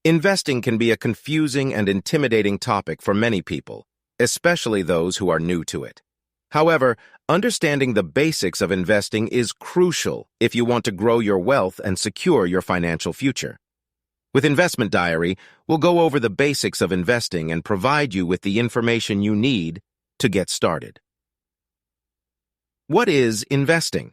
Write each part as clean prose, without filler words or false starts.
Investing can be a confusing and intimidating topic for many people, especially those who are new to it. However, understanding the basics of investing is crucial if you want to grow your wealth and secure your financial future. With Investment Diary, we'll go over the basics of investing and provide you with the information you need to get started. What is investing?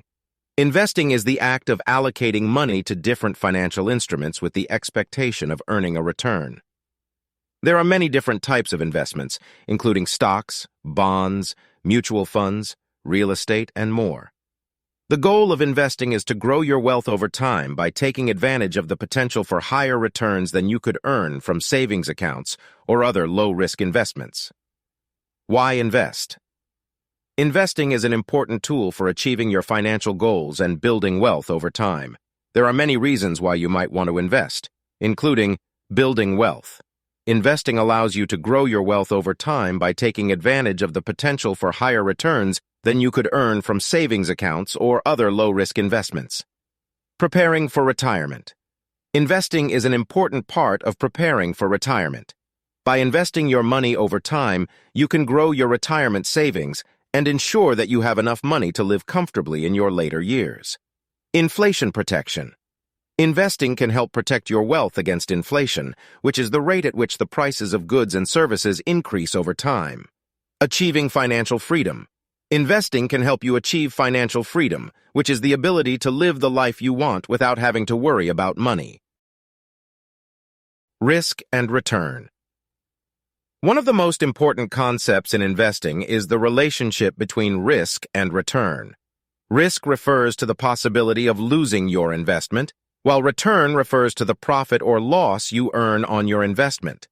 Investing is the act of allocating money to different financial instruments with the expectation of earning a return. There are many different types of investments, including stocks, bonds, mutual funds, real estate, and more. The goal of investing is to grow your wealth over time by taking advantage of the potential for higher returns than you could earn from savings accounts or other low-risk investments. Why invest? Investing is an important tool for achieving your financial goals and building wealth over time. There are many reasons why you might want to invest, including building wealth. Investing allows you to grow your wealth over time by taking advantage of the potential for higher returns than you could earn from savings accounts or other low-risk investments. Preparing for retirement. Investing is an important part of preparing for retirement. By investing your money over time, you can grow your retirement savings and ensure that you have enough money to live comfortably in your later years. Inflation protection. Investing can help protect your wealth against inflation, which is the rate at which the prices of goods and services increase over time. Achieving financial freedom. Investing can help you achieve financial freedom, which is the ability to live the life you want without having to worry about money. Risk and return. One of the most important concepts in investing is the relationship between risk and return. Risk refers to the possibility of losing your investment, while return refers to the profit or loss you earn on your investment.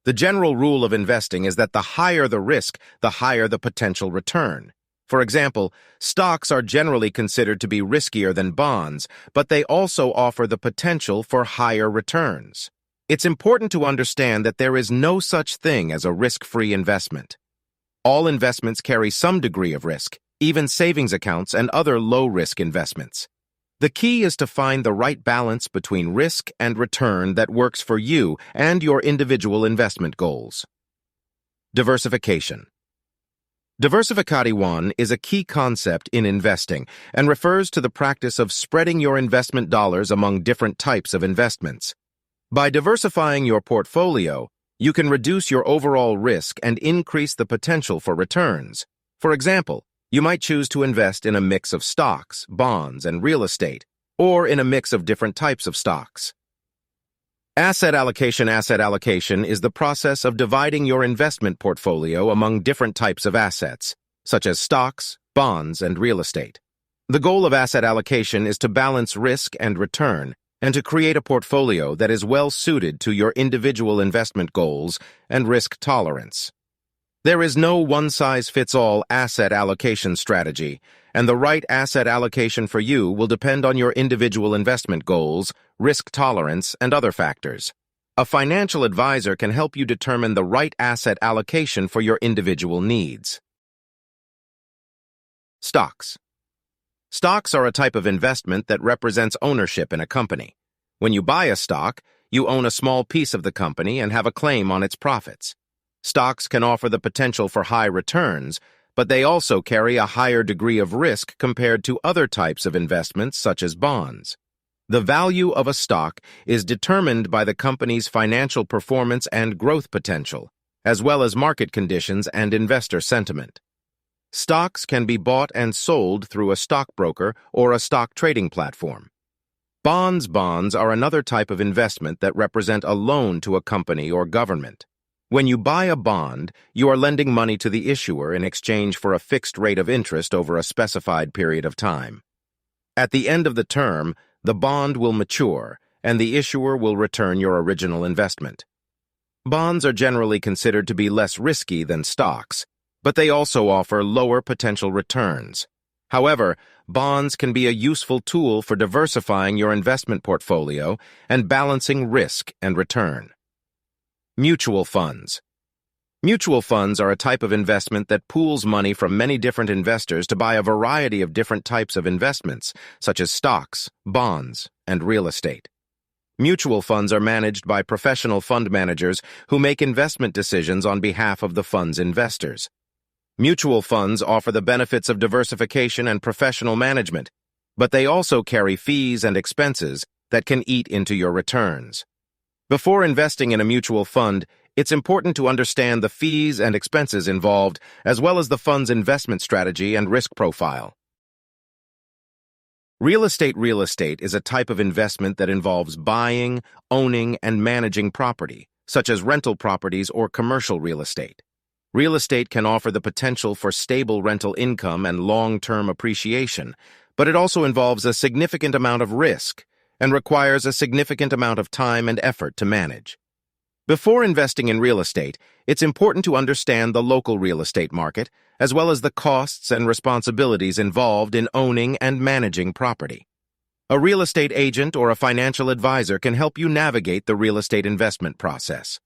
The general rule of investing is that the higher the risk, the higher the potential return. For example, stocks are generally considered to be riskier than bonds, but they also offer the potential for higher returns. It's important to understand that there is no such thing as a risk-free investment. All investments carry some degree of risk, even savings accounts and other low-risk investments. The key is to find the right balance between risk and return that works for you and your individual investment goals. Diversification. Diversification is a key concept in investing and refers to the practice of spreading your investment dollars among different types of investments. By diversifying your portfolio, you can reduce your overall risk and increase the potential for returns. For example, you might choose to invest in a mix of stocks, bonds, and real estate, or in a mix of different types of stocks. Asset allocation is the process of dividing your investment portfolio among different types of assets, such as stocks, bonds, and real estate. The goal of asset allocation is to balance risk and return, and to create a portfolio that is well suited to your individual investment goals and risk tolerance. There is no one-size-fits-all asset allocation strategy, and the right asset allocation for you will depend on your individual investment goals, risk tolerance, and other factors. A financial advisor can help you determine the right asset allocation for your individual needs. Stocks. Stocks are a type of investment that represents ownership in a company. When you buy a stock, you own a small piece of the company and have a claim on its profits. Stocks can offer the potential for high returns, but they also carry a higher degree of risk compared to other types of investments such as bonds. The value of a stock is determined by the company's financial performance and growth potential, as well as market conditions and investor sentiment. Stocks can be bought and sold through a stockbroker or a stock trading platform. Bonds are another type of investment that represent a loan to a company or government. When you buy a bond, you are lending money to the issuer in exchange for a fixed rate of interest over a specified period of time. At the end of the term, the bond will mature, and the issuer will return your original investment. Bonds are generally considered to be less risky than stocks, but they also offer lower potential returns. However, bonds can be a useful tool for diversifying your investment portfolio and balancing risk and return. Mutual funds. Mutual funds are a type of investment that pools money from many different investors to buy a variety of different types of investments, such as stocks, bonds, and real estate. Mutual funds are managed by professional fund managers who make investment decisions on behalf of the fund's investors. Mutual funds offer the benefits of diversification and professional management, but they also carry fees and expenses that can eat into your returns. Before investing in a mutual fund, it's important to understand the fees and expenses involved, as well as the fund's investment strategy and risk profile. Real estate is a type of investment that involves buying, owning, and managing property, such as rental properties or commercial real estate. Real estate can offer the potential for stable rental income and long-term appreciation, but it also involves a significant amount of risk and requires a significant amount of time and effort to manage. Before investing in real estate, it's important to understand the local real estate market, as well as the costs and responsibilities involved in owning and managing property. A real estate agent or a financial advisor can help you navigate the real estate investment process.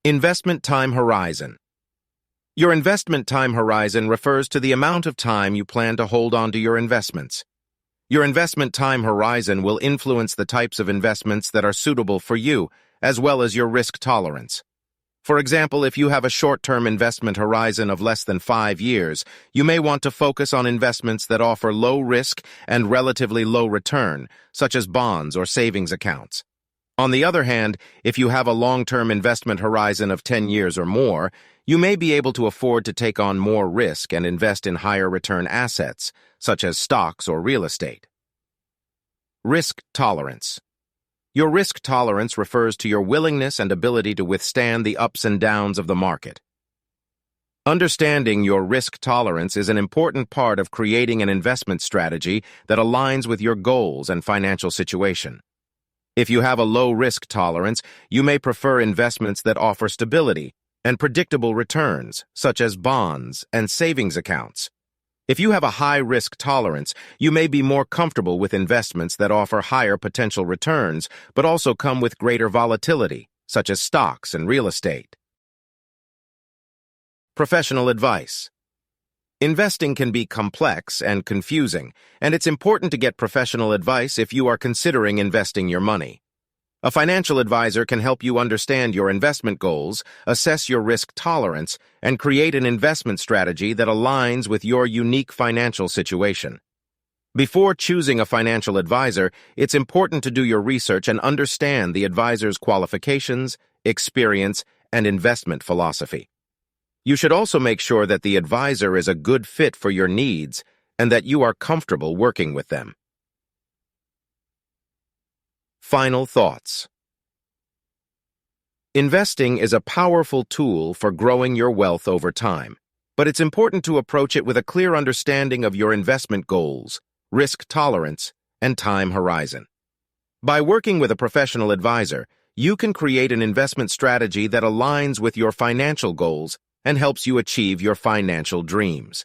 Investment time horizon. Your investment time horizon refers to the amount of time you plan to hold on to your investments. Your investment time horizon will influence the types of investments that are suitable for you, as well as your risk tolerance. For example, if you have a short-term investment horizon of less than 5 years, you may want to focus on investments that offer low risk and relatively low return, such as bonds or savings accounts. On the other hand, if you have a long-term investment horizon of 10 years or more, you may be able to afford to take on more risk and invest in higher return assets, such as stocks or real estate. Risk tolerance. Your risk tolerance refers to your willingness and ability to withstand the ups and downs of the market. Understanding your risk tolerance is an important part of creating an investment strategy that aligns with your goals and financial situation. If you have a low risk tolerance, you may prefer investments that offer stability and predictable returns, such as bonds and savings accounts. If you have a high risk tolerance, you may be more comfortable with investments that offer higher potential returns, but also come with greater volatility, such as stocks and real estate. Professional advice. Investing can be complex and confusing, and it's important to get professional advice if you are considering investing your money. A financial advisor can help you understand your investment goals, assess your risk tolerance, and create an investment strategy that aligns with your unique financial situation. Before choosing a financial advisor, it's important to do your research and understand the advisor's qualifications, experience, and investment philosophy. You should also make sure that the advisor is a good fit for your needs and that you are comfortable working with them. Final thoughts. Investing is a powerful tool for growing your wealth over time, but it's important to approach it with a clear understanding of your investment goals, risk tolerance, and time horizon. By working with a professional advisor, you can create an investment strategy that aligns with your financial goals and helps you achieve your financial dreams.